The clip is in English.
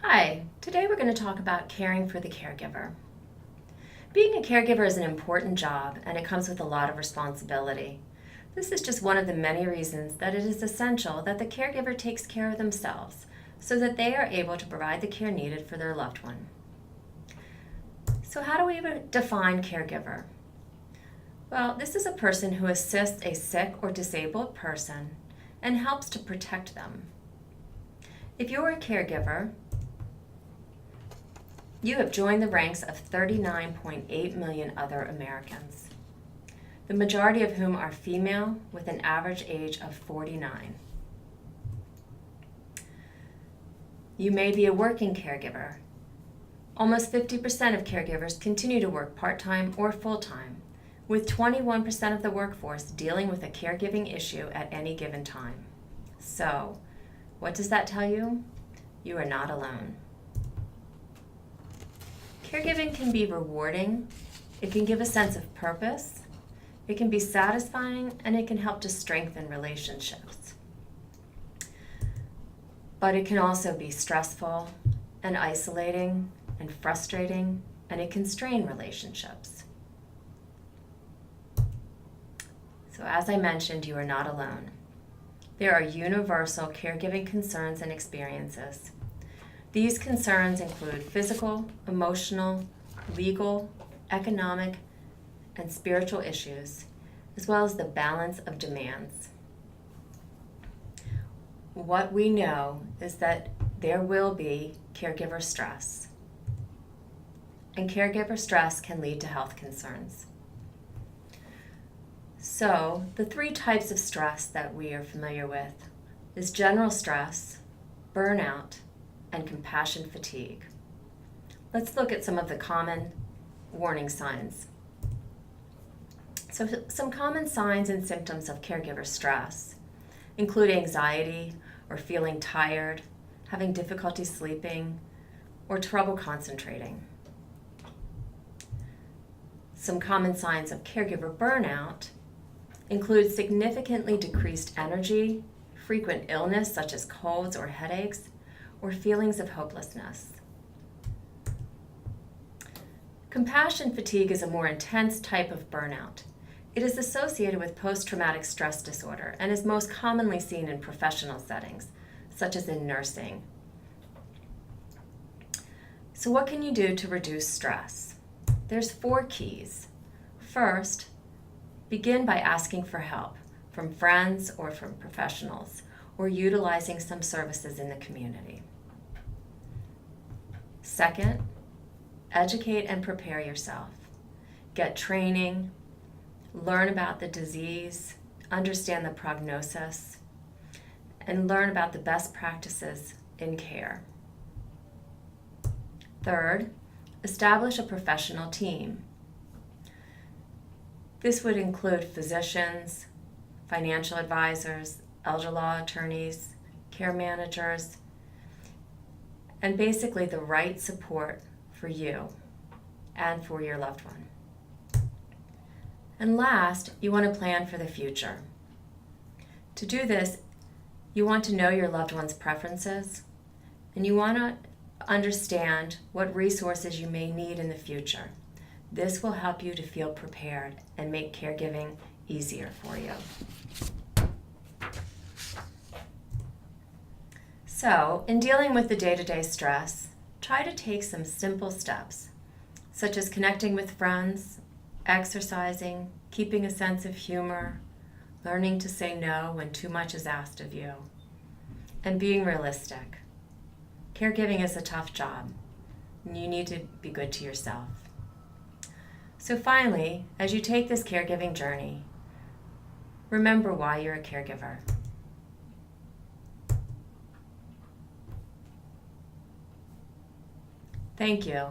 Hi, today we're going to talk about caring for the caregiver. Being a caregiver is an important job and it comes with a lot of responsibility. This is just one of the many reasons that it is essential that the caregiver takes care of themselves so that they are able to provide the care needed for their loved one. So how do we define caregiver? Well, this is a person who assists a sick or disabled person and helps to protect them. If you're a caregiver, you have joined the ranks of 39.8 million other Americans, the majority of whom are female with an average age of 49. You may be a working caregiver. Almost 50% of caregivers continue to work part-time or full-time, with 21% of the workforce dealing with a caregiving issue at any given time. So, what does that tell you? You are not alone. Caregiving can be rewarding, it can give a sense of purpose, it can be satisfying, and it can help to strengthen relationships. But it can also be stressful and isolating and frustrating, and it can strain relationships. So as I mentioned, you are not alone. There are universal caregiving concerns and experiences. These concerns include physical, emotional, legal, economic, and spiritual issues, as well as the balance of demands. What we know is that there will be caregiver stress, and caregiver stress can lead to health concerns. So, the three types of stress that we are familiar with is general stress, burnout, and compassion fatigue. Let's look at some of the common warning signs. So some common signs and symptoms of caregiver stress include anxiety or feeling tired, having difficulty sleeping, or trouble concentrating. Some common signs of caregiver burnout include significantly decreased energy, frequent illness such as colds or headaches, or feelings of hopelessness. Compassion fatigue is a more intense type of burnout. It is associated with post-traumatic stress disorder and is most commonly seen in professional settings, such as in nursing. So what can you do to reduce stress? There's 4 keys. First, begin by asking for help from friends or from professionals, or utilizing some services in the community. Second, educate and prepare yourself. Get training, learn about the disease, understand the prognosis, and learn about the best practices in care. Third, establish a professional team. This would include physicians, financial advisors, elder law attorneys, care managers, and basically the right support for you and for your loved one. And last, you want to plan for the future. To do this, you want to know your loved one's preferences, and you want to understand what resources you may need in the future. This will help you to feel prepared and make caregiving easier for you. So, in dealing with the day-to-day stress, try to take some simple steps, such as connecting with friends, exercising, keeping a sense of humor, learning to say no when too much is asked of you, and being realistic. Caregiving is a tough job, and you need to be good to yourself. So finally, as you take this caregiving journey, remember why you're a caregiver. Thank you.